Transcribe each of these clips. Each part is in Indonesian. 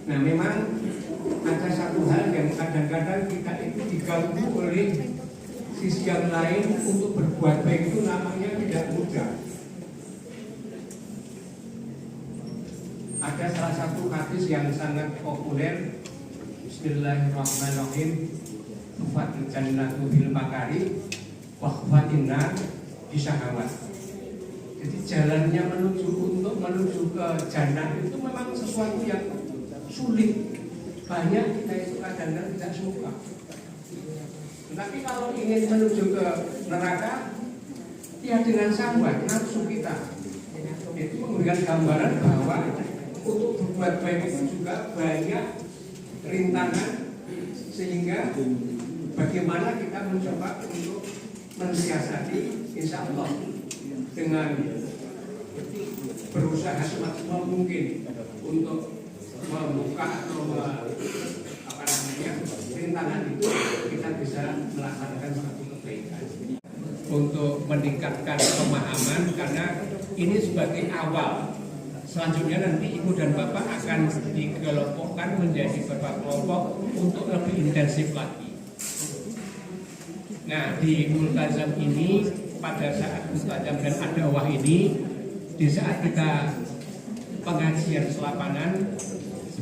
Nah, memang ada satu hal yang kadang-kadang kita itu diganggu oleh sisi yang lain untuk berbuat baik itu namanya tidak mudah. Ada salah satu hadis yang sangat populer, Bismillahirrahmanirrahim, Fatil jannatu bil makari wa khawatinna bisyahawat. Jadi jalannya untuk menuju ke jannah itu memang sesuatu yang sulit. Banyak kita itu kadang-kadang tidak suka. Tapi kalau ingin menuju ke neraka, ya dengan syahwat, nafsu kita. Itu memberikan gambaran bahwa untuk berbuat baik itu juga banyak rintangan, sehingga bagaimana kita mencoba untuk mensiasati, insya Allah dengan berusaha semaksimal mungkin untuk membuka atau rintangan itu, kita bisa melaksanakan suatu kebaikan untuk meningkatkan pemahaman, karena ini sebagai awal. Selanjutnya nanti ibu dan bapak akan dikelompokkan menjadi beberapa kelompok untuk lebih intensif lagi. Nah, di multazam ini, pada saat multazam dan adawah ini, di saat kita pengajian selapangan,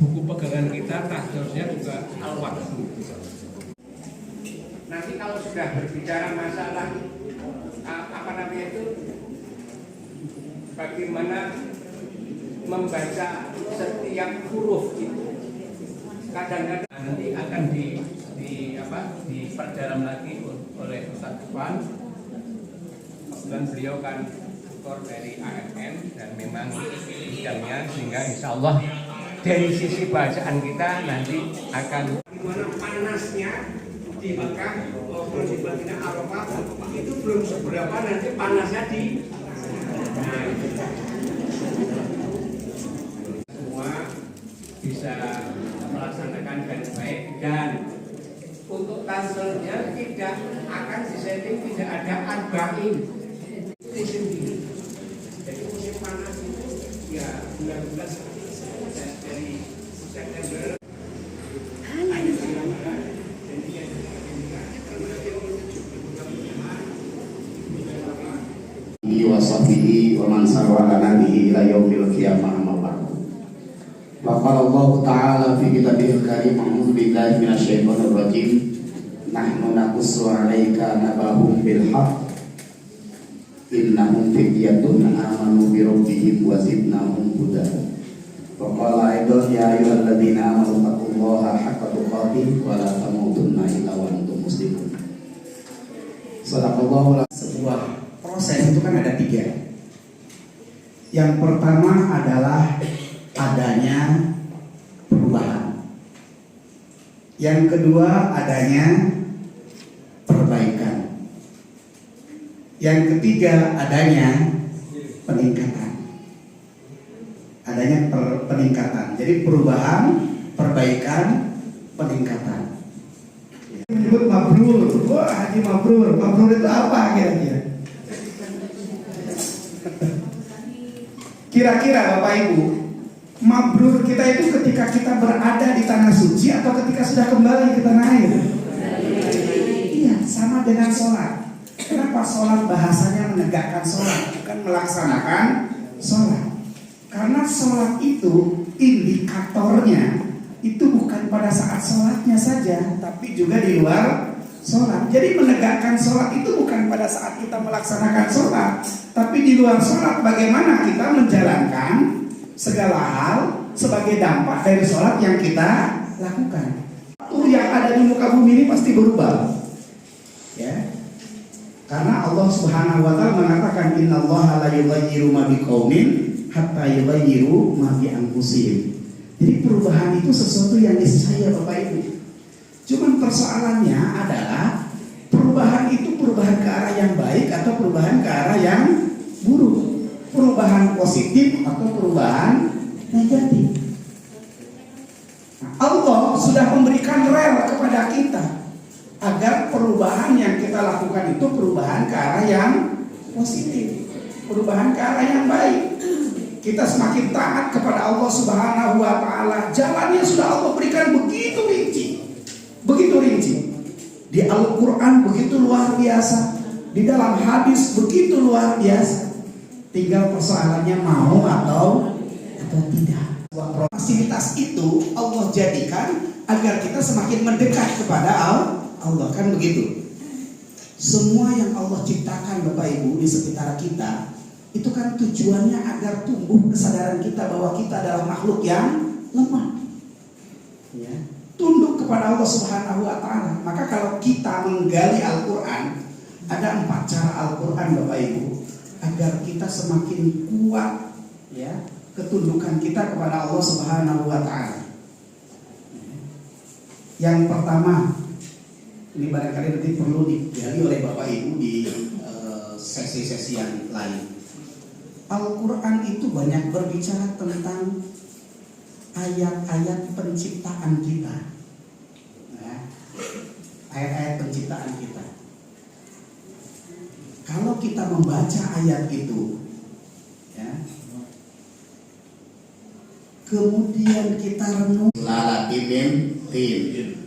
buku pegangan kita tahdurnya juga al-waqfu. Nanti kalau sudah berbicara masalah bagaimana membaca setiap huruf itu, kadang-kadang nanti akan diperdalam lagi oleh Ustaz Iwan. Dan beliau kan skor dari AFM dan memang bidangnya, sehingga insya Allah dari sisi bacaan kita nanti akan gimana panasnya di Mekah maupun di Madinah Arafah, itu belum seberapa nanti panasnya di semua bisa melaksanakan dengan baik. Dan untuk tanselnya tidak akan disetting, tidak ada arba'in sendiri. Jadi musim panas itu ya bulan-bulan dari September. Wasfihi wa man sarwa nabihi ila yaumil qiyamah amma ba'du. Wa qala Allah ta'ala fi kitabihil karim, a'udzu billahi minasyaitonir rajim, nahnu naqussu 'alaika nabahum bil haqq innahum fityatun amanu bi rabbihim wa zidnahum huda. Wa qala aidan ya ayyuhalladzina amanu taqullaha haqqa tuqatih wa la tamutunna illa wa antum muslimun. Sadaqallahu. Sebuah proses itu kan ada 3. Yang pertama adalah adanya perubahan. Yang kedua adanya perbaikan. Yang ketiga adanya peningkatan. Adanya peningkatan. Jadi perubahan, perbaikan, peningkatan. Menyebut mabrur. Wah, haji mabrur. Mabrur itu apa kira-kira? Kira-kira Bapak Ibu, mabrur kita itu ketika kita berada di tanah suci atau ketika sudah kembali ke tanah air? Iya, sama dengan sholat. Kenapa sholat bahasanya menegakkan sholat, bukan melaksanakan sholat? Karena sholat itu indikatornya itu bukan pada saat sholatnya saja, tapi juga di luar sholat. Jadi menegakkan sholat itu bukan pada saat kita melaksanakan sholat, tapi di luar sholat bagaimana kita menjalankan segala hal sebagai dampak dari sholat yang kita lakukan. Waktu yang ada di muka bumi ini pasti berubah, ya. Karena Allah Subhanahu wa Ta'ala mengatakan innallaha la yughayyiru ma biqaumin hatta yughayyiru ma bi anfusihim. Jadi perubahan itu sesuatu yang niscaya Bapak Ibu. Cuman persoalannya adalah perubahan itu perubahan ke arah yang baik atau perubahan ke arah yang buruk, perubahan positif atau perubahan negatif. Nah, Allah sudah memberikan rel kepada kita agar perubahan yang kita lakukan itu perubahan ke arah yang positif, perubahan ke arah yang baik. kita semakin taat kepada Allah Subhanahu wa taala. Jalannya sudah Allah berikan begitu rinci. Begitu rinci. Di Al-Qur'an begitu luar biasa. Di dalam hadis begitu luar biasa. Tinggal persoalannya mau atau tidak. Fasilitas itu Allah jadikan agar kita semakin mendekat kepada Allah, kan begitu. Semua yang Allah ciptakan Bapak Ibu di sekitar kita, itu kan tujuannya agar tumbuh kesadaran kita bahwa kita adalah makhluk yang lemah, ya. Tunduk kepada Allah Subhanahu wa taala. Maka kalau kita menggali Al-Qur'an, ada 4 cara Al-Qur'an Bapak Ibu agar kita semakin kuat, ya, ketundukan kita kepada Allah Subhanahu wa taala. Yang pertama, ini barangkali nanti perlu digali oleh Bapak Ibu di sesi-sesi yang lain. Al-Qur'an itu banyak berbicara tentang ayat-ayat penciptaan kita, ya, ayat-ayat penciptaan kita. Kalau kita membaca ayat itu, ya, kemudian kita renung, lalatin tin,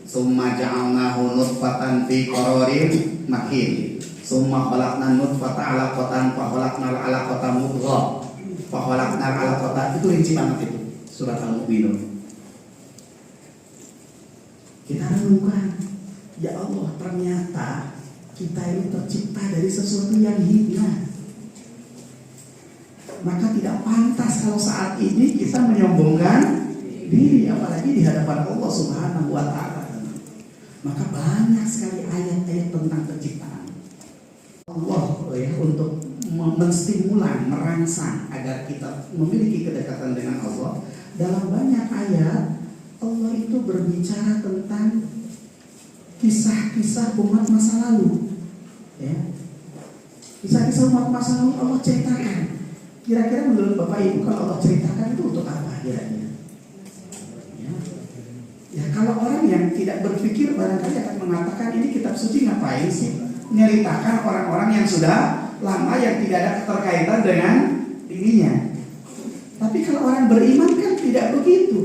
summa ja'alnahu nutfatan fi qararin makin, summa khalaqna nutfata 'alaqatan fa khalaqnal 'alaqata mudghah fa khalaqnal 'alaqata. Itu rinci banget itu surat Al-Mu'minun. kita renungkan, ya Allah, ternyata kita ini tercipta dari sesuatu yang hina. Maka tidak pantas kalau saat ini kita menyombongkan diri, apalagi di hadapan Allah Subhanahu wa taala. Maka banyak sekali ayat-ayat tentang penciptaan Allah, ya, untuk menstimulan, merangsang agar kita memiliki kedekatan dengan Allah. Dalam banyak ayat Allah itu berbicara tentang kisah-kisah umat masa lalu, ya. Kisah-kisah umat masa lalu Allah ceritakan. Kira-kira menurut Bapak Ibu, kalau Allah ceritakan itu untuk apa kira-kira? Ya, kalau orang yang tidak berpikir barangkali akan mengatakan ini kitab suci ngapain sih? Menceritakan orang-orang yang sudah lama yang tidak ada keterkaitan dengan dirinya. Tapi kalau orang beriman kan tidak begitu.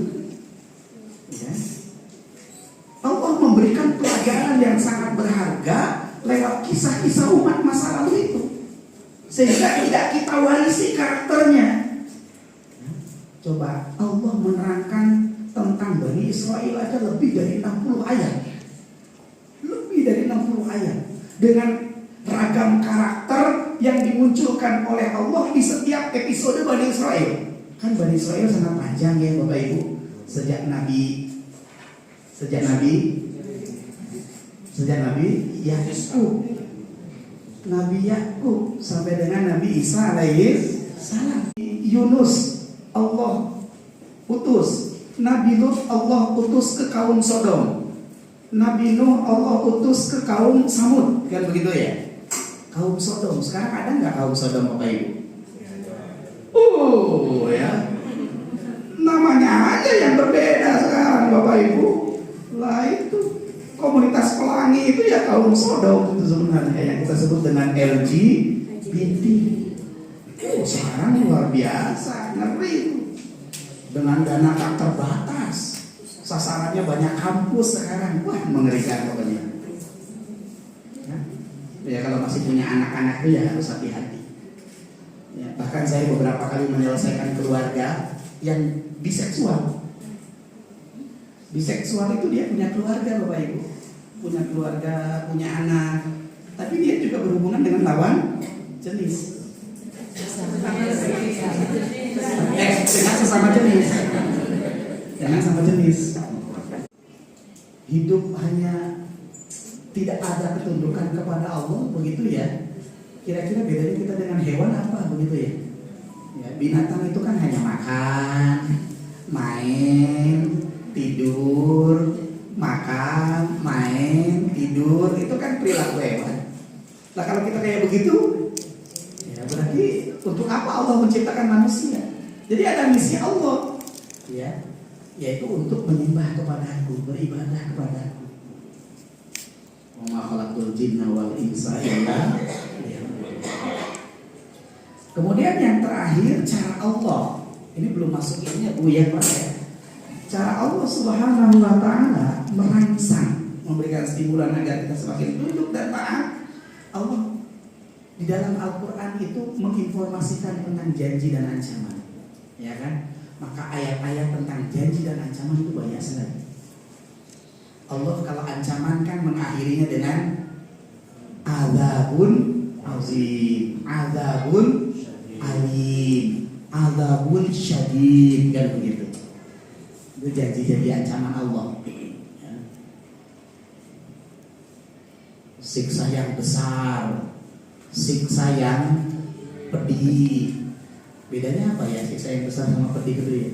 Ya. Allah memberikan pelajaran yang sangat berharga lewat kisah-kisah umat masa lalu itu, sehingga tidak kita warisi karakternya. Coba Allah menerangkan tentang Bani Israel aja lebih dari 60 ayat. Lebih dari 60 ayat dengan ragam karakter yang dimunculkan oleh Allah di setiap episode Bani Israel. Kan Bani Israel sangat panjang ya Bapak Ibu. Sejak Nabi Yakub, Nabi Yakub sampai dengan Nabi Isa alaihi salam. Yunus Allah utus, Nabi Lut Allah utus ke kaum Sodom, Nabi Nuh Allah utus ke kaum Samud, kan begitu ya? Kaum Sodom, sekarang ada nggak kaum Sodom Bapak Ibu? Ya, namanya aja yang berbeda sekarang Bapak Ibu. Lah itu komunitas pelangi itu ya kaum Sodom itu sebenarnya yang kita sebut dengan LGBT. Sekarang luar biasa, ngeri itu. Dengan dana tak terbatas, sasarannya banyak kampus sekarang. Wah, mengerikan pokoknya. Ya kalau masih punya anak-anak itu ya harus hati-hati. Ya, bahkan saya beberapa kali menyelesaikan keluarga yang biseksual. Biseksual itu dia punya keluarga Bapak Ibu, punya keluarga, punya anak, tapi dia juga berhubungan dengan lawan jenis. Dengan sesama jenis. Dengan sama jenis. Hidup hanya tidak ada ketundukan kepada Allah, begitu ya. Kira-kira bedanya kita dengan hewan apa, begitu ya? Ya, binatang itu kan hanya makan, main, tidur, makan, main, tidur, itu kan perilaku hewan. Nah kalau kita kayak begitu, ya berarti untuk apa Allah menciptakan manusia? Jadi ada misi Allah, ya, yaitu untuk menyembah kepadaku, beribadah kepadaku. Wa ma khalaqtul jinna wal insa illa liya'budun. Kemudian yang terakhir, cara Allah Ini belum masuk ininya Bu ya Pak ya. Cara Allah Subhanahu wa taala merangsang, memberikan stimulan agar kita semakin tunduk dan taat. Allah di dalam Al-Qur'an itu menginformasikan tentang janji dan ancaman. Ya kan? Maka ayat-ayat tentang janji dan ancaman itu banyak sekali. Allah kalau ancaman kan mengakhirinya dengan azabun azim, azabun alim, azabun syadid, kan begitu. Itu janji-janji ancaman Allah. Siksa yang besar, siksa yang pedih. Bedanya apa ya siksa yang besar sama pedih itu ya?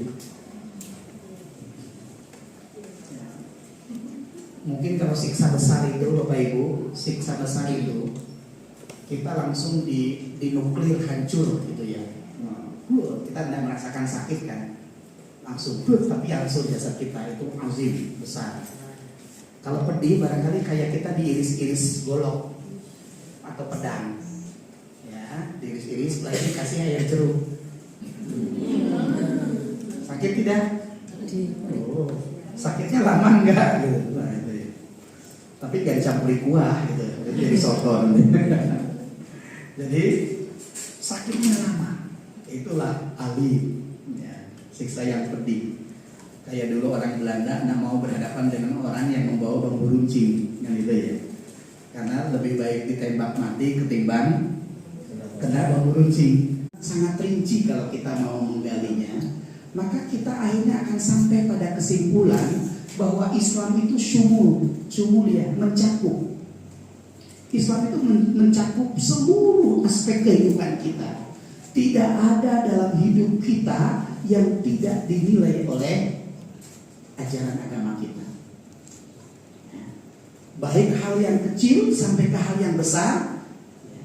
Mungkin kalau siksa besar itu Bapak Ibu, siksa besar itu kita langsung dinuklir hancur gitu ya. Kita tidak merasakan sakit kan, langsung tapi langsung jasad kita itu azim besar. Kalau pedih barangkali kayak kita diiris-iris golok atau pedang, ya diiris-iris lagi kasih air jeruk. Sakit tidak? Oh, sakitnya lama enggak gitu. Nah, itu ya. Tapi gak dicampuri kuah gitu, jadi soto. Jadi sakitnya lama. Itulah alim, ya, siksa yang pedih. Kayak dulu orang Belanda nggak mau berhadapan dengan orang yang membawa bambu runcing, yang itu ya. Karena lebih baik ditembak mati ketimbang kena bambu runcing. Sangat rinci kalau kita mau menggalinya. Maka kita akhirnya akan sampai pada kesimpulan bahwa Islam itu syumul ya, mencakup. Islam itu mencakup seluruh aspek kehidupan kita. Tidak ada dalam hidup kita yang tidak dinilai oleh ajaran agama kita. Baik hal yang kecil sampai ke hal yang besar,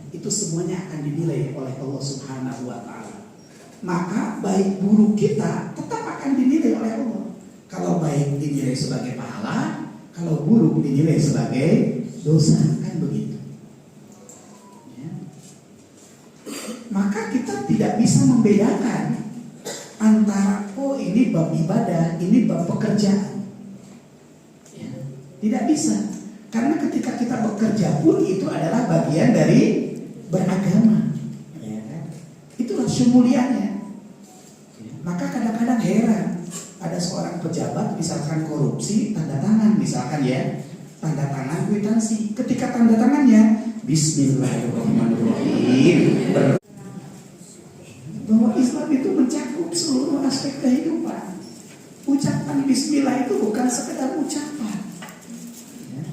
itu semuanya akan dinilai oleh Allah Subhanahu wa taala. Maka baik buruk kita tetap akan dinilai oleh Allah. Kalau baik dinilai sebagai pahala, kalau buruk dinilai sebagai dosa, kan begitu. Maka kita tidak bisa membedakan antara ini bab ibadah, ini bab pekerjaan. Ya, tidak bisa. Karena ketika kita bekerja pun itu adalah bagian dari beragama. Ya, kan? Itulah syumuliannya. Ya, maka kadang-kadang heran ada seorang pejabat misalkan korupsi, tanda tangan misalkan ya, tanda tangan kwitansi. Ketika tanda tangannya Bismillahirrahmanirrahim, bahwa Islam itu mencakup seluruh aspek kehidupan. Ucapan Bismillah itu bukan sekedar ucapan, ya.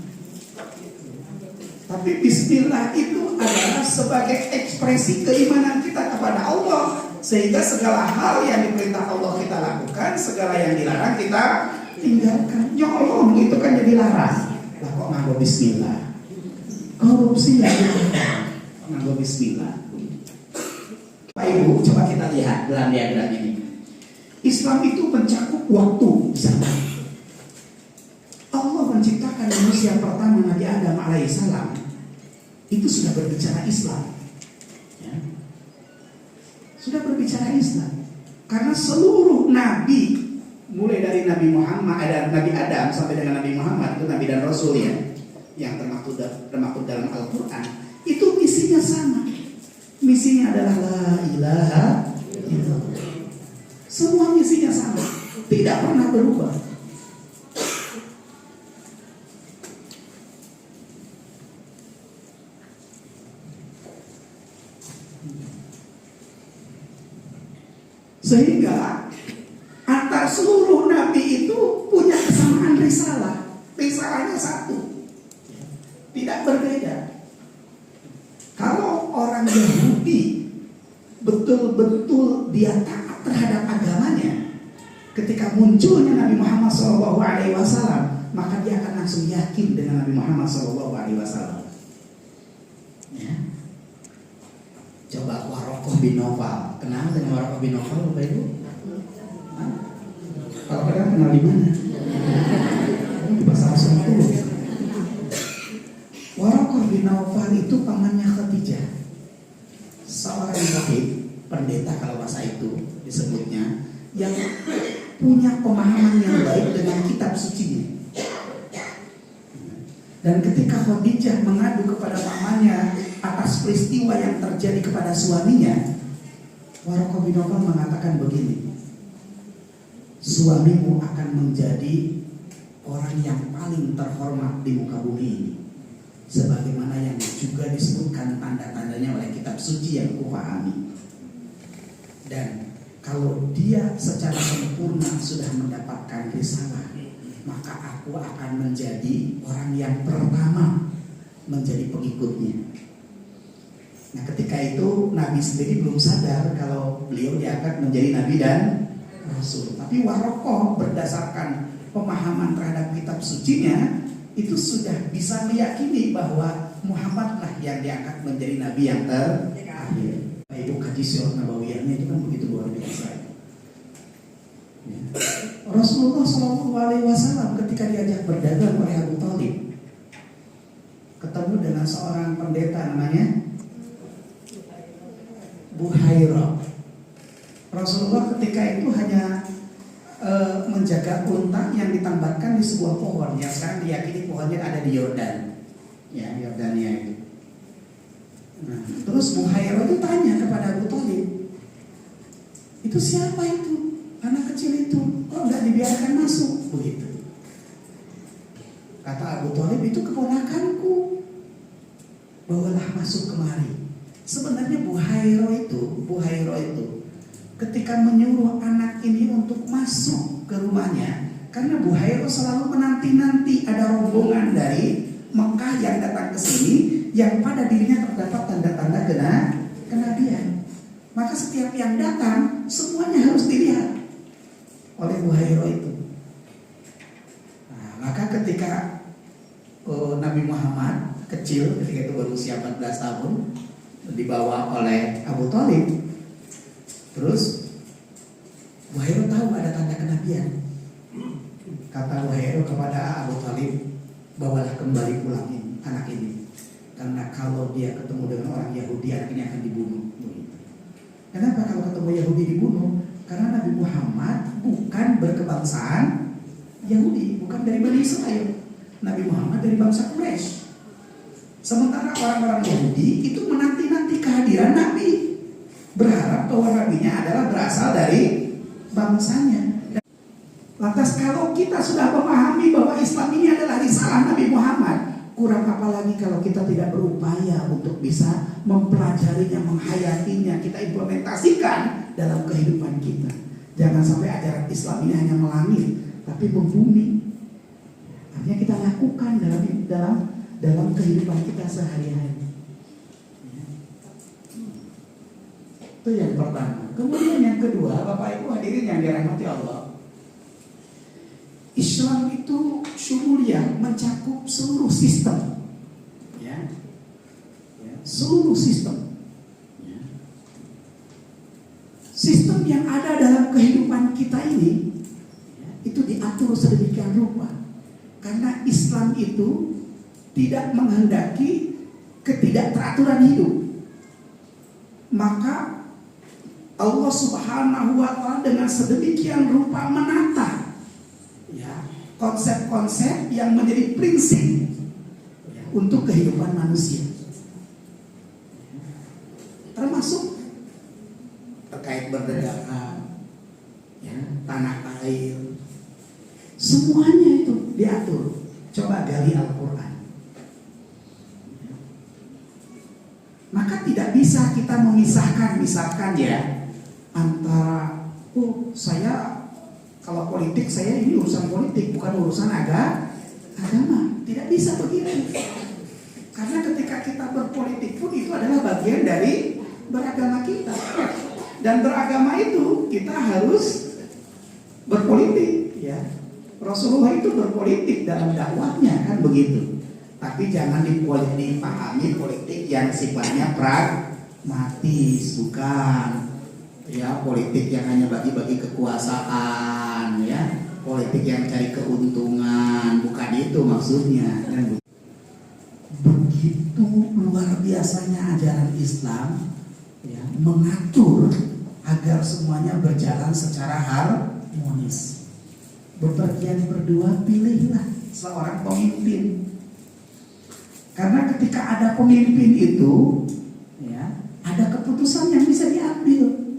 Tapi Bismillah itu adalah sebagai ekspresi keimanan kita kepada Allah, sehingga segala hal yang diperintah Allah kita lakukan, segala yang dilarang kita tinggalkan. Nyolong itu kan jadi larang. Lah kok nganggo Bismillah? Korupsi ya nganggo Bismillah. Pak Ibu, coba kita lihat dalam diagram ini. Islam itu mencakup waktu zaman. Allah menciptakan manusia pertama Nabi Adam alaihissalam itu sudah berbicara Islam, ya. Sudah berbicara Islam. Karena seluruh Nabi, mulai dari Nabi Muhammad, ada Nabi Adam sampai dengan Nabi Muhammad, itu Nabi dan Rasul ya, yang termaktub dalam Al-Quran, itu misinya sama. Misinya adalah la ilaha illallah. Semua misinya sama, tidak pernah berubah. Sehingga antar seluruh nabi itu punya kesamaan risalah. Risalahnya satu, tidak berbeda. Kalau orang Yahudi betul-betul dia taat terhadap agamanya, ketika munculnya Nabi Muhammad SAW, maka dia akan langsung yakin dengan Nabi Muhammad SAW. Ya. Coba Waraqah bin Nawfal, kenal dengan Waraqah bin Nawfal, Bapak Ibu? Kalau kalian kenal di mana? Di pasar Sentul. Waraqah bin Nawfal itu pamannya Khadijah, seorang rahib, pendeta kalau masa itu disebutnya, yang punya pemahaman yang baik dengan kitab sucinya. Dan ketika Khadijah mengadu kepada pamannya atas peristiwa yang terjadi kepada suaminya, Waraqah bin Nawfal mengatakan begini, suamimu akan menjadi orang yang paling terhormat di muka bumi ini, sebagaimana yang juga disebutkan tanda-tandanya oleh kitab suci yang kupahami. Dan kalau dia secara sempurna sudah mendapatkan risalah, maka aku akan menjadi orang yang pertama menjadi pengikutnya. Nah, ketika itu Nabi sendiri belum sadar kalau beliau diangkat menjadi Nabi dan Rasul. Tapi Waraqah berdasarkan pemahaman terhadap kitab sucinya itu sudah bisa meyakini bahwa Muhammadlah yang diangkat menjadi Nabi yang terakhir. Ibu kaji sirah nabawiyahnya itu kan begitu luar biasa. Ya. Rasulullah SAW ketika diajak berdagang oleh Abu Thalib, ketemu dengan seorang pendeta namanya Buhairah. Rasulullah ketika itu hanya menjaga unta yang ditambatkan di sebuah pohon yang sekarang diyakini pohonnya ada di Yordan, ya Yordania itu. Nah, terus Buhairah itu tanya kepada Abu Thalib, itu siapa itu? Anak kecil itu kok nggak dibiarkan masuk begitu? Kata Abu Thalib, itu keponakanku, bawalah masuk kemari. Sebenarnya Buhairah itu ketika menyuruh anak ini untuk masuk ke rumahnya, karena Buhairah selalu menanti-nanti ada rombongan dari Mekah yang datang ke sini yang pada dirinya terdapat tanda-tanda kenabian. Maka setiap yang datang semuanya harus dilihat oleh Buhairah itu. Nah, maka ketika Nabi Muhammad kecil, ketika itu berusia 14 tahun, dibawa oleh Abu Thalib, terus Buhairah tahu ada tanda kenabian. Kata Buhairah kepada Abu Thalib, bawalah kembali pulang anak ini, karena kalau dia ketemu dengan orang Yahudi, anak ini akan dibunuh. Kenapa kalau ketemu Yahudi dibunuh? Karena Nabi Muhammad bukan berkebangsaan Yahudi, bukan dari Bani Israel. Nabi Muhammad dari bangsa Quraisy. Sementara orang-orang Yahudi itu menanti-nanti kehadiran Nabi, berharap bahwa nabinya adalah berasal dari bangsanya. Lantas kalau kita sudah memahami bahwa Islam ini adalah risalah Nabi Muhammad, kurang apa lagi kalau kita tidak berupaya untuk bisa mempelajarinya, menghayatinya, kita implementasikan dalam kehidupan kita. Jangan sampai ajaran Islam ini hanya melangit, tapi membumi. Artinya kita lakukan dalam kehidupan kita sehari-hari. Itu yang pertama. Kemudian yang kedua, Bapak Ibu hadirin yang dirahmati Allah, Islam itu syumuliyah, mencakup seluruh sistem, ya. Seluruh sistem, ya. Sistem yang ada dalam kehidupan kita ini, ya, itu diatur sedemikian rupa, karena Islam itu tidak menghendaki ketidakteraturan hidup. Maka Allah Subhanahu wa Ta'ala dengan sedemikian rupa menata, ya, konsep-konsep yang menjadi prinsip, ya, untuk kehidupan manusia, termasuk terkait perdagangan, ya, tanah air, semuanya itu diatur. Coba gali Al-Quran, maka tidak bisa kita memisahkan, misalkan ya, antara saya kalau politik, saya ini urusan politik, bukan urusan agama. Tidak bisa begitu. Karena ketika kita berpolitik pun itu adalah bagian dari beragama kita. Dan beragama itu kita harus berpolitik, ya. Rasulullah itu berpolitik dalam dakwahnya, kan begitu. Tapi jangan dipahami politik yang sifatnya pragmatis, bukan. Ya, politik yang hanya bagi-bagi kekuasaan, ya, politik yang cari keuntungan, bukan itu maksudnya. Dan begitu luar biasanya ajaran Islam, ya, mengatur agar semuanya berjalan secara harmonis. Bepergian berdua, pilihlah seorang pemimpin. Karena ketika ada pemimpin itu, ya, ada keputusan yang bisa diambil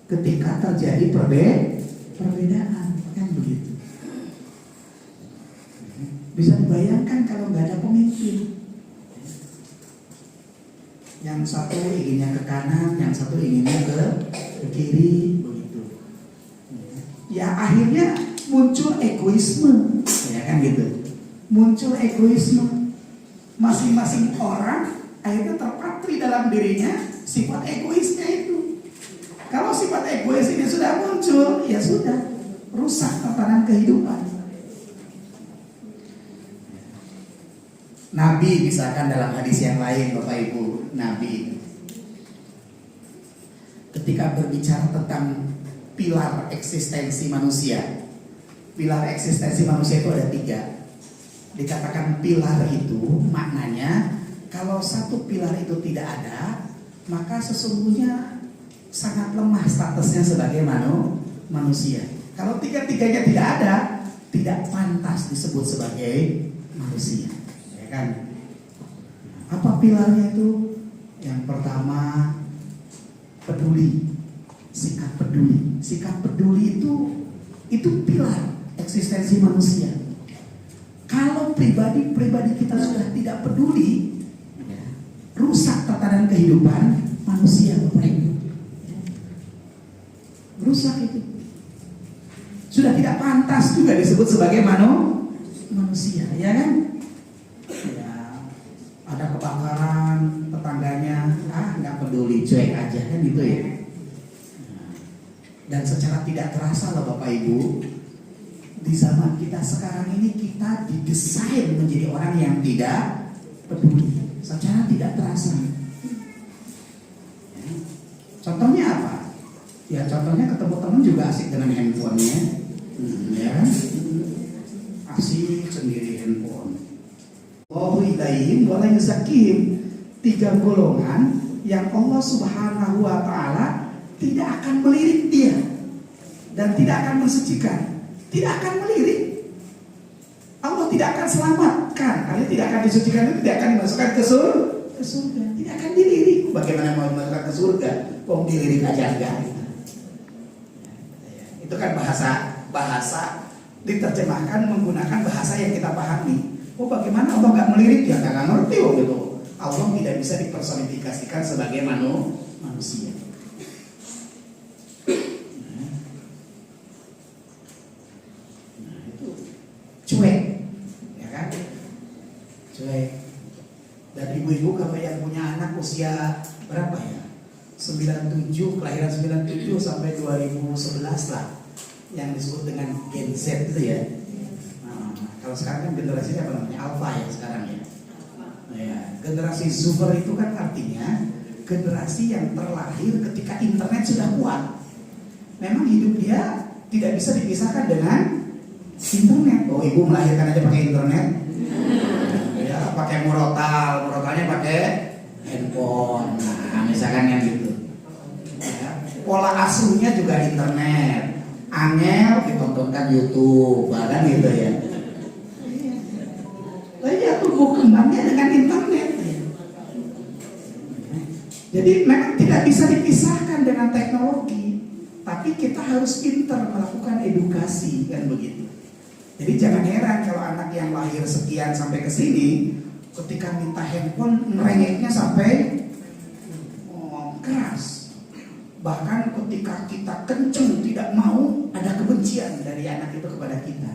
ketika terjadi perbedaan, kan begitu. Bisa dibayangkan kalau nggak ada pemimpin. Yang satu inginnya ke kanan, yang satu inginnya ke kiri, begitu. Ya akhirnya muncul egoisme, ya kan gitu. Muncul egoisme. Masing-masing orang akhirnya terpatri dalam dirinya sifat egoisnya itu. Kalau sifat egois ini sudah muncul, ya sudah, rusak tatanan kehidupan. Nabi misalkan dalam hadis yang lain, Bapak Ibu, Nabi ketika berbicara tentang pilar eksistensi manusia. Pilar eksistensi manusia itu ada 3. Dikatakan pilar itu maknanya kalau satu pilar itu tidak ada, maka sesungguhnya sangat lemah statusnya sebagai manusia. Kalau 3-tiganya tidak ada, tidak pantas disebut sebagai manusia, ya kan? Apa pilarnya itu? Yang pertama, peduli, sikap peduli. Sikap peduli itu pilar eksistensi manusia. Kalau pribadi kita sudah tidak peduli, rusak tatanan kehidupan manusia, Bapak Ibu. Rusak itu. Sudah tidak pantas juga disebut sebagai manusia, ya kan? Ya, ada kebakaran, tetangganya nggak peduli, cuek aja, kan gitu ya. Dan secara tidak terasa loh Bapak Ibu, di zaman kita sekarang ini kita didesain menjadi orang yang tidak peduli, secara tidak terasa. Contohnya apa? Ya contohnya ketemu teman juga asik dengan handphonenya, ya kan? Asik sendiri handphone. Allahu ilaihim wa la yuzakkihim. 3 golongan yang Allah Subhanahu wa taala tidak akan melirik dia dan tidak akan mensucikan. Tidak akan melirik. Allah tidak akan selamatkan. Artinya tidak akan disucikan, itu tidak akan dimasukkan ke surga. Tidak akan dilirik. Bagaimana mau dimasukkan ke surga? Wong dilirik aja enggak. Itu kan bahasa diterjemahkan menggunakan bahasa yang kita pahami. Oh bagaimana Allah nggak melirik? Ya nggak ngerti gitu. Allah tidak bisa dipersonifikasikan sebagai manusia. Cuek, ya kan? Cuek. Dan ibu-ibu kalau yang punya anak usia berapa ya? 97, kelahiran 97 sampai 2011 lah, yang disebut dengan Gen Z itu ya. Nah, kalau sekarang kan generasinya apa namanya? Alpha ya sekarang ya. Nah, ya. Generasi Zoomer itu kan artinya generasi yang terlahir ketika internet sudah kuat. Memang hidup dia tidak bisa dipisahkan dengan internet. Oh ibu melahirkan aja pakai internet, ya pakai murotalnya pakai handphone. Nah misalkan yang gitu, ya, pola asuhnya juga internet. Angel ditontonkan YouTube, bahkan gitu ya. Dia tumbuh kembangnya dengan internet. Jadi memang tidak bisa dipisahkan dengan teknologi, tapi kita harus pintar melakukan edukasi kan begitu. Jadi jangan heran kalau anak yang lahir sekian sampai ke sini, ketika minta handphone merengeknya sampai keras. Bahkan ketika kita kenceng tidak mau, ada kebencian dari anak itu kepada kita.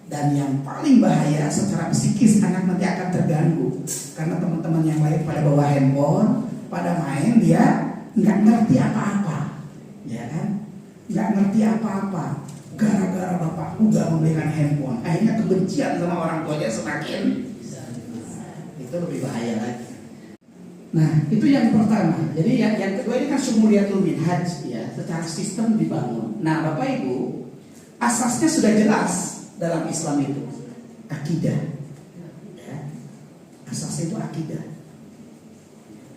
Dan yang paling bahaya secara psikis, anak nanti akan terganggu karena teman-teman yang lain pada bawa handphone, pada main, dia nggak ngerti apa-apa, ya kan? Nggak ngerti apa-apa. Gara-gara bapakku gak memberikan handphone, akhirnya kebencian sama orang tuanya semakin. Itu lebih bahaya lagi. Nah itu yang pertama. Jadi yang kedua ini kan Syumuliyatul Minhaj ya, secara sistem dibangun. Nah Bapak Ibu, asasnya sudah jelas dalam Islam itu akidah ya. Asasnya itu akidah.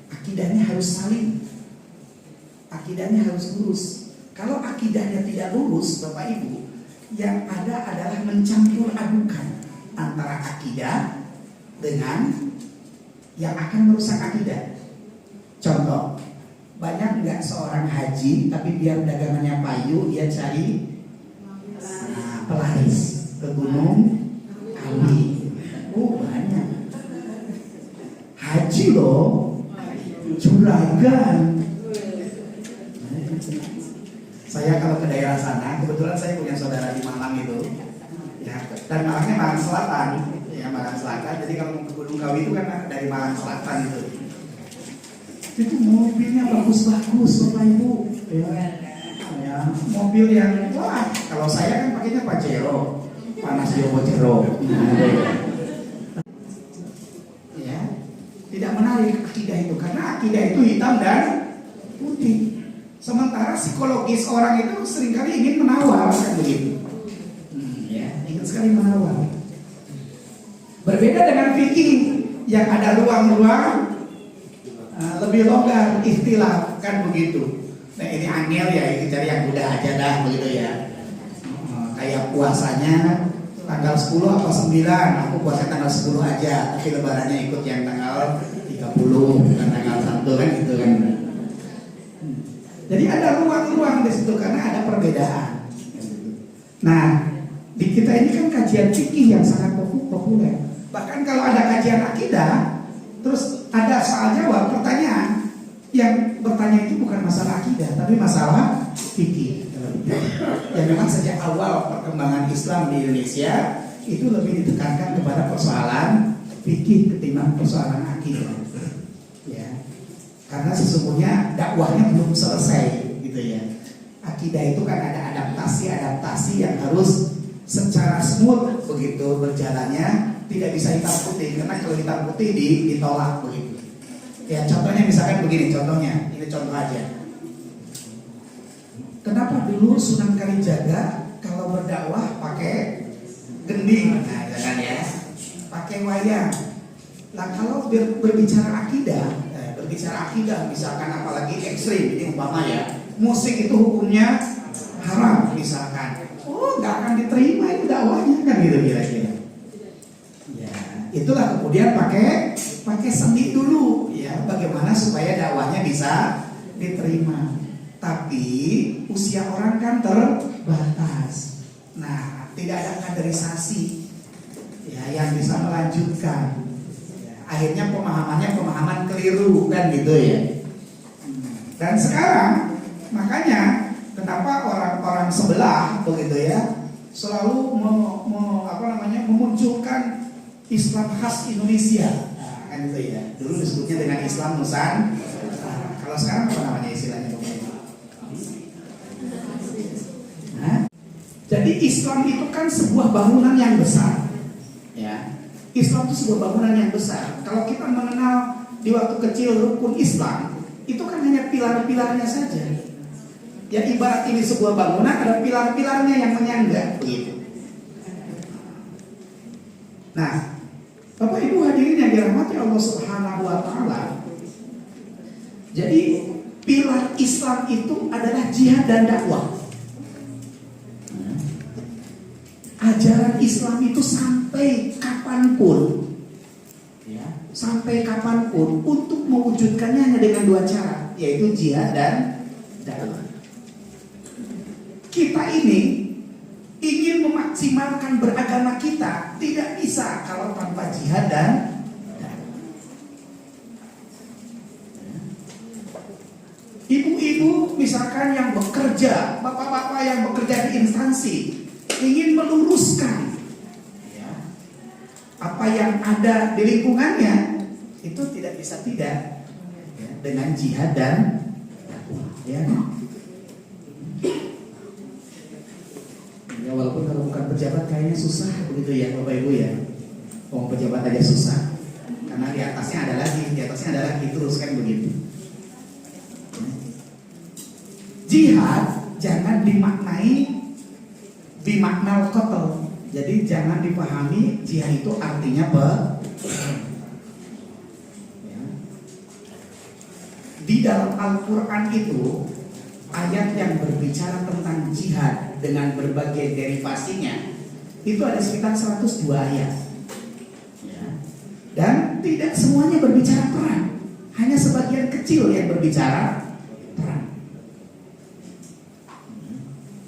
Akidahnya harus saling. Akidahnya harus lurus. Kalau akidahnya tidak lurus, Bapak Ibu, yang ada adalah mencampur adukan antara akidah dengan yang akan merusak akidah. Contoh, banyak nggak seorang haji tapi biar dagangannya payu, dia cari pelaris ke Gunung Kawi. Oh banyak. Haji loh, juragan. Saya kalau ke daerah sana, kebetulan saya punya saudara di Malang itu, ya, dan Malangnya Malang Selatan, ya Malang Selatan. Jadi kalau mau ke Gunung Kawi itu kan dari Malang Selatan itu. Itu mobilnya bagus-bagus, Bapak Ibu. Ya, mobil yang wah, kalau saya kan pakainya Pajero, Panas Pajero. Ya, tidak menarik akidah itu karena akidah itu hitam dan putih. Sementara psikologis orang itu seringkali ingin menawar kan begitu. Ya, ingin sekali menawar. Berbeda dengan fikih yang ada ruang-ruang lebih longgar, ikhtilaf kan begitu. Nah ini angel ya, ini cari yang mudah aja dah begitu ya. Kayak puasanya tanggal 10 apa 9, aku puasa tanggal 10 aja, tapi lebarannya ikut yang tanggal 30 bukan tanggal 1 kan gitu kan. Jadi ada ruang-ruang di situ karena ada perbedaan. Nah, di kita ini kan kajian fikih yang sangat populer. Bahkan kalau ada kajian akidah, terus ada soal jawab pertanyaan, yang bertanya itu bukan masalah akidah, tapi masalah fikih. Yang memang sejak awal perkembangan Islam di Indonesia itu lebih ditekankan kepada persoalan fikih ketimbang persoalan akidah. Ya. Karena sesungguhnya dakwahnya belum selesai gitu ya. Akidah itu kan ada adaptasi yang harus secara smooth begitu berjalannya, tidak bisa hitam putih karena kalau hitam putih ditolak begitu. Ya contohnya misalkan begini, ini contoh aja. Kenapa dulu Sunan Kalijaga kalau berdakwah pakai gending, nah kan ya, pakai wayang. Nah kalau berbicara akidah misalkan apalagi ekstrim, ini umpama ya, musik itu hukumnya haram misalkan, nggak akan diterima itu dakwahnya kan gitu kira-kira. Ya, itulah kemudian pakai seni dulu ya, bagaimana supaya dakwahnya bisa diterima. Tapi usia orang kan terbatas. Nah, tidak ada kaderisasi ya yang bisa melanjutkan. Akhirnya pemahaman keliru kan gitu ya. Dan sekarang makanya kenapa orang-orang sebelah begitu ya selalu memunculkan Islam khas Indonesia, nah, kan gitu ya. Dulu disebutnya dengan Islam Nusantara. Kalau sekarang apa namanya istilahnya? Nah, jadi Islam itu kan sebuah bangunan yang besar. Ya. Islam itu sebuah bangunan yang besar. Kalau kita mengenal di waktu kecil rukun Islam, itu kan hanya pilar-pilarnya saja. Ya ibarat ini sebuah bangunan, ada pilar-pilarnya yang menyangga. Gitu. Nah, Bapak Ibu hadirin yang dirahmati Allah Subhanahu wa Ta'ala. Jadi pilar Islam itu adalah jihad dan dakwah. Ajaran Islam itu sampai kapanpun, ya, sampai kapanpun untuk mewujudkannya hanya dengan dua cara, yaitu jihad dan dakwah. Kita ini ingin memaksimalkan beragama kita tidak bisa kalau tanpa jihad dan dakwah. Ibu-ibu misalkan yang bekerja, bapak-bapak yang bekerja di instansi ingin meluruskan ya, apa yang ada di lingkungannya, itu tidak bisa tidak ya, dengan jihad dan dakwah ya. Ya walaupun kalau bukan pejabat kayaknya susah begitu ya Bapak Ibu ya. Pejabat aja susah karena di atasnya ada lagi terus kan begitu. Jihad jangan dimaknai bimakna qatl. Jadi jangan dipahami jihad itu artinya ya. Di dalam Al-Quran itu ayat yang berbicara tentang jihad dengan berbagai derivasinya itu ada sekitar 102 ayat. Ya. Dan tidak semuanya berbicara perang, hanya sebagian kecil yang berbicara perang.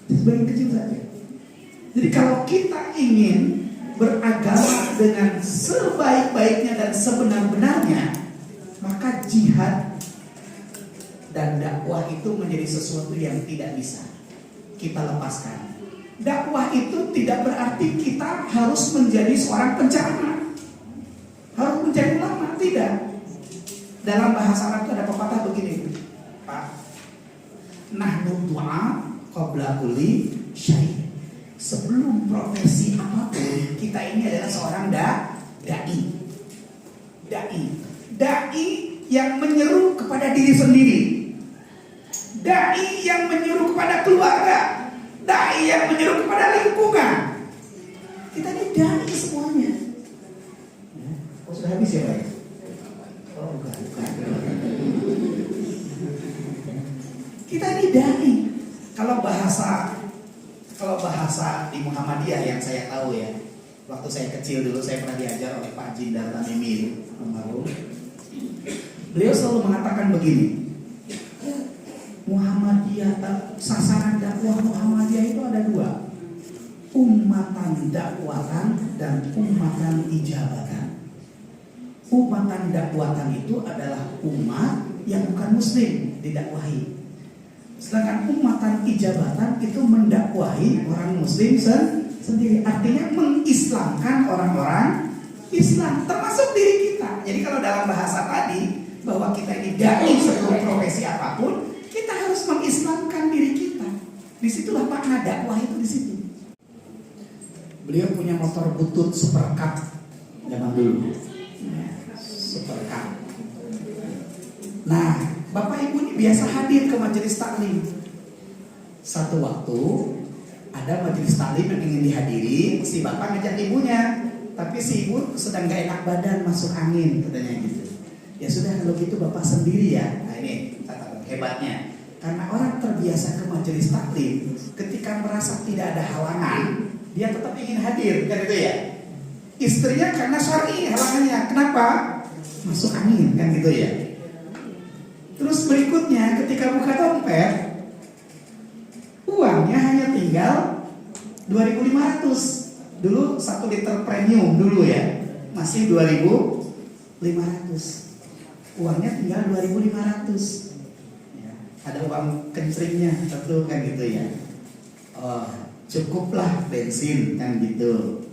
Sebagian kecil saja. Jadi kalau kita ingin beragama dengan sebaik-baiknya dan sebenar-benarnya, maka jihad dan dakwah itu menjadi sesuatu yang tidak bisa kita lepaskan. Dakwah itu tidak berarti kita harus menjadi seorang penceramah, harus menjadi ulama, tidak. Dalam bahasa Arab itu ada pepatah begini, Pak. Nahnu du'a qabla kulli syai'. Sebelum profesi apapun, kita ini adalah seorang dai. Dai yang menyeru kepada diri sendiri. Dai yang menyeru kepada keluarga. Dai yang menyeru kepada lingkungan. Kita ini dai semuanya. Oh, sudah habis ya, Pak? Oh, bukan. Kita ini dai. Kalau bahasa di Muhammadiyah yang saya tahu ya, waktu saya kecil dulu saya pernah diajar oleh Pak Jindar Tamimi almarhum. Beliau selalu mengatakan begini, Muhammadiyah, sasaran dakwah Muhammadiyah itu ada dua, ummatan dakwatan dan ummatan ijabatan. Ummatan dakwatan itu adalah umat yang bukan muslim didakwahi. Sedangkan ummatan ijabatan itu mendakwahi orang muslim sendiri. Artinya mengislamkan orang-orang Islam, termasuk diri kita. Jadi kalau dalam bahasa tadi bahwa kita ini dai sebelum profesi apapun, kita harus mengislamkan diri kita. Disitulah makna dakwah itu di situ. Beliau punya motor butut Super Cup zaman dulu. Super Cup. Nah, Bapak Ibu ini biasa hadir ke majelis taklim. Satu waktu ada majelis taklim yang ingin dihadiri, si bapak ngajak ibunya, tapi si ibu sedang gak enak badan, masuk angin katanya gitu. Ya sudah kalau gitu bapak sendiri ya. Nah ini hebatnya, karena orang terbiasa ke majelis taklim, ketika merasa tidak ada halangan, dia tetap ingin hadir, kan itu ya. Istrinya karena syar'i halangannya, kenapa? Masuk angin, kan gitu ya. Terus berikutnya ketika buka dompet, uangnya hanya tinggal 2.500. Dulu 1 liter premium dulu ya, masih 2.500. Uangnya tinggal 2.500. Ya, ada uang kencringnya tentu kan gitu ya. Oh, cukuplah bensin kan gitu.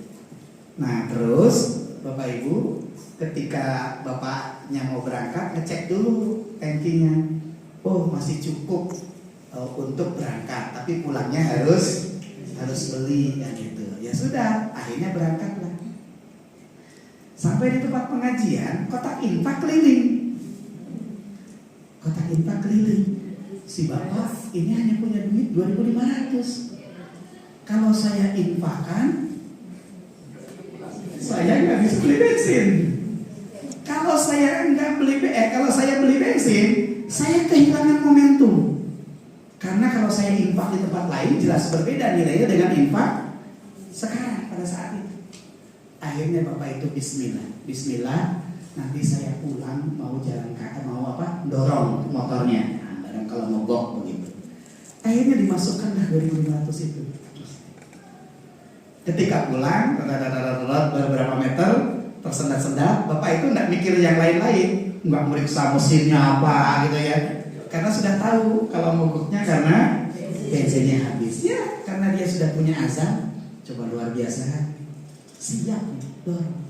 Nah terus Bapak Ibu, ketika bapaknya mau berangkat, ngecek dulu tankinya. Oh masih cukup untuk berangkat, tapi pulangnya harus beli kan gitu. Ya sudah, akhirnya berangkatlah. Sampai di tempat pengajian, kotak infak keliling. Kotak infak keliling. Si bapak ini hanya punya duit 2.500. Kalau saya infakkan, saya nggak bisa beli bensin. Kalau saya beli bensin, saya kehilangan momentum. Karena kalau saya infak di tempat lain jelas berbeda nilainya dengan infak sekarang pada saat itu. Akhirnya bapak itu Bismillah, nanti saya pulang mau jalan kaki, dorong motornya. Nah, barang kalau mogok begitu. Akhirnya dimasukkanlah 2.500 itu. Ketika pulang, beberapa meter tersendat-sendat, bapak itu nggak mikir yang lain-lain, nggak meriksa mesinnya apa gitu ya, karena sudah tahu kalau mogoknya karena bensinnya habis. Ya, karena dia sudah punya azam, coba luar biasa, siap dorong.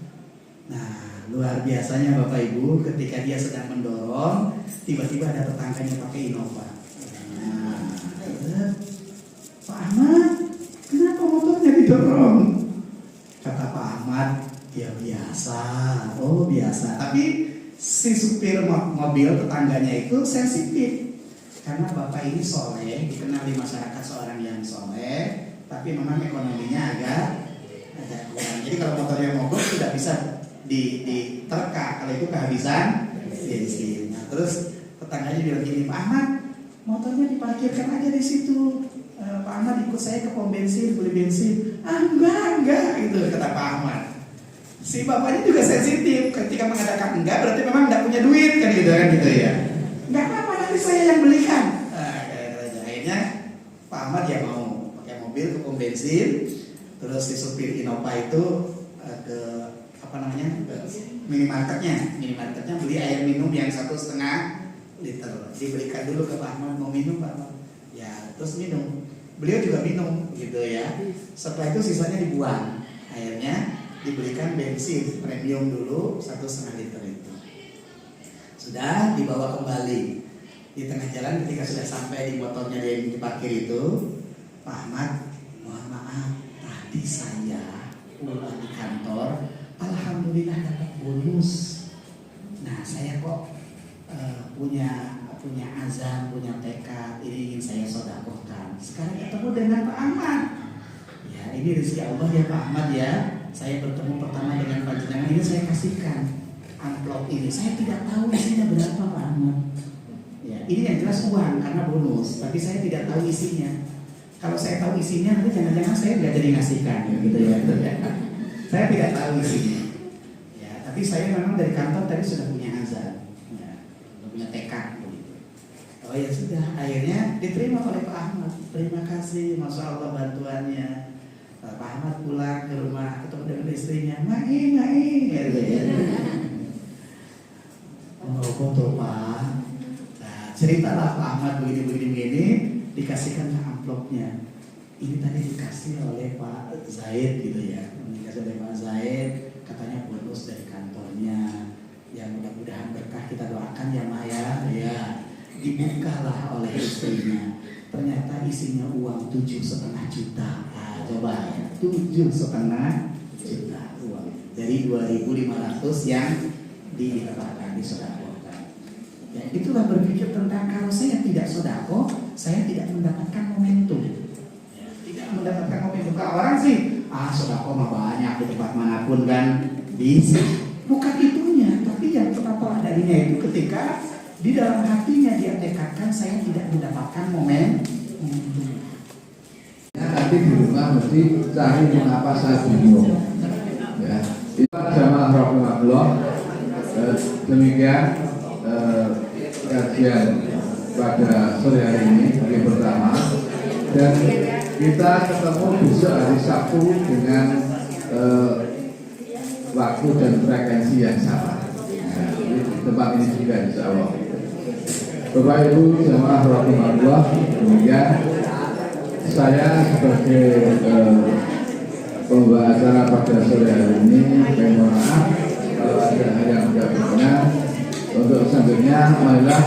Nah, luar biasanya Bapak Ibu, ketika dia sedang mendorong, tiba-tiba ada tetangganya pakai Innova. Nah, Pak Ahmad, kenapa motornya didorong? Kata Pak Ahmad, ya biasa. Oh biasa. Tapi si supir mobil tetangganya itu sensitif, karena bapak ini soleh, dikenal di masyarakat seorang yang soleh, tapi memang ekonominya agak kurang. Jadi kalau motornya mogok tidak bisa diterka, kalau itu kehabisan bensin. Nah, terus tetangganya bilang gini, Pak Ahmad, motornya diparkirkan aja di situ. Pak Ahmad ikut saya ke pom bensin, beli bensin. Enggak gitu kata Pak Ahmad. Si bapaknya juga sensitif, ketika mengatakan enggak berarti memang enggak punya duit kan gitu ya. Enggak apa-apa, nanti saya yang belikan. Akhirnya Pak Ahmad ya mau pakai mobil ke pom bensin, terus si supir Innova itu ke minimarketnya beli air minum yang 1,5 liter. Diberikan dulu ke Pak Ahmad, mau minum Pak Ahmad. Ya, terus minum. Beliau juga minum gitu ya. Setelah itu sisanya dibuang. Akhirnya diberikan bensin premium dulu 1,5 liter itu. Sudah dibawa kembali. Di tengah jalan ketika sudah sampai di motornya yang diparkir itu, Pak Ahmad, mohon maaf, tadi saya pulang di kantor, alhamdulillah dapat bonus. Nah, saya kok punya azam, punya tekad, ini ingin saya sedekahkan. Sekarang ketemu dengan Pak Ahmad. Ya, ini rezeki Allah ya Pak Ahmad ya. Saya bertemu pertama dengan panjenengan, ini saya kasihkan amplop ini. Saya tidak tahu isinya berapa Pak Ahmad. Ya, ini yang jelas uang karena bonus, tapi saya tidak tahu isinya. Kalau saya tahu isinya, nanti jangan-jangan saya nggak jadi ngasihkan, gitu ya. Saya tidak tahu isinya. Ya, tapi saya memang dari kantor tadi sudah punya azam, ya, sudah punya tekad. Oh ya sudah, akhirnya diterima oleh Pak Ahmad. Terima kasih, masya Allah bantuannya. Pak Ahmad pulang ke rumah ketemu dengan istrinya, Mai, gitu ya. Oh foto Pak. Nah, ceritalah Pak Ahmad begini, dikasihkan amplopnya. Ini tadi dikasih oleh Pak Zaid gitu ya. Dikasih oleh Pak Zaid, katanya bonus dari kantornya. Ya mudah-mudahan berkah, kita doakan ya Maya. Ya. Dibukalah oleh istrinya, ternyata isinya uang 7,5 juta. Nah, coba ya, 7,5 juta uang dari 2.500 yang didapatkan di sedekahkan. Ya, itulah berpikir tentang kalau saya tidak sedekah, saya tidak mendapatkan momentum. Ya, tidak mendapatkan momentum. Kalau orang sih, sedekah mah banyak di tempat manapun kan bisa. Bukan itunya, tapi yang pertama darinya itu ketika di dalam hatinya dia tekadkan, saya tidak mendapatkan momen. Nanti di rumah mesti cari mengapa saya bingung. Ya, itu jamaah rahmatullah. Demikian kajian pada sore hari ini hari pertama, dan kita ketemu besok hari Sabtu dengan waktu dan frekuensi yang sama. Nah, di tempat ini juga insya Allah. Bapak Ibu jamaah rahmatullah, kemudian saya sebagai pembawa acara pada sore hari ini mohon maaf kalau ada hal yang tidak benar. Untuk selanjutnya marilah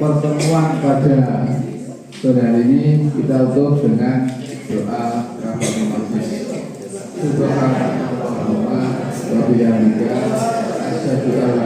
pertemuan pada sore hari ini kita tutup dengan doa kafaratul majlis. Subhanallah wa bihamdihi asyhadu an la